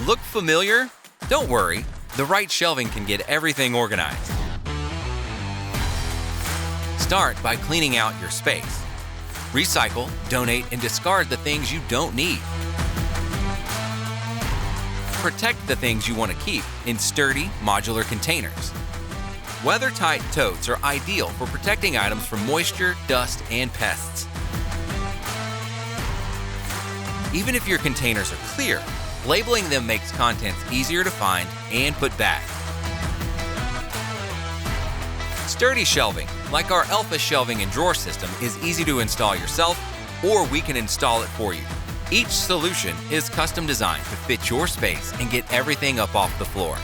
Look familiar? Don't worry, the right shelving can get everything organized. Start by cleaning out your space. Recycle, donate, and discard the things you don't need. Protect the things you want to keep in sturdy, modular containers. Weather-tight totes are ideal for protecting items from moisture, dust, and pests. Even if your containers are clear, labeling them makes contents easier to find and put back. Sturdy shelving, like our Alpha shelving and drawer system, is easy to install yourself, or we can install it for you. Each solution is custom designed to fit your space and get everything up off the floor.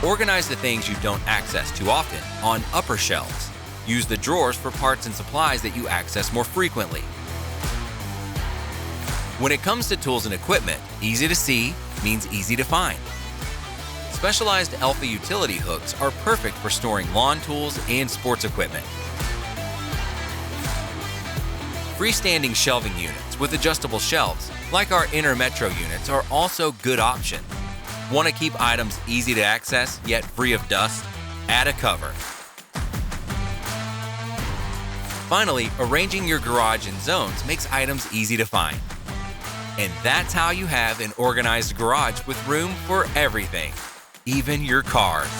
Organize the things you don't access too often on upper shelves. Use the drawers for parts and supplies that you access more frequently. When it comes to tools and equipment, easy to see means easy to find. Specialized Alpha utility hooks are perfect for storing lawn tools and sports equipment. Freestanding shelving units with adjustable shelves, like our inner Metro units, are also good options. Want to keep items easy to access yet free of dust? Add a cover. Finally, arranging your garage in zones makes items easy to find. And that's how you have an organized garage with room for everything, even your cars.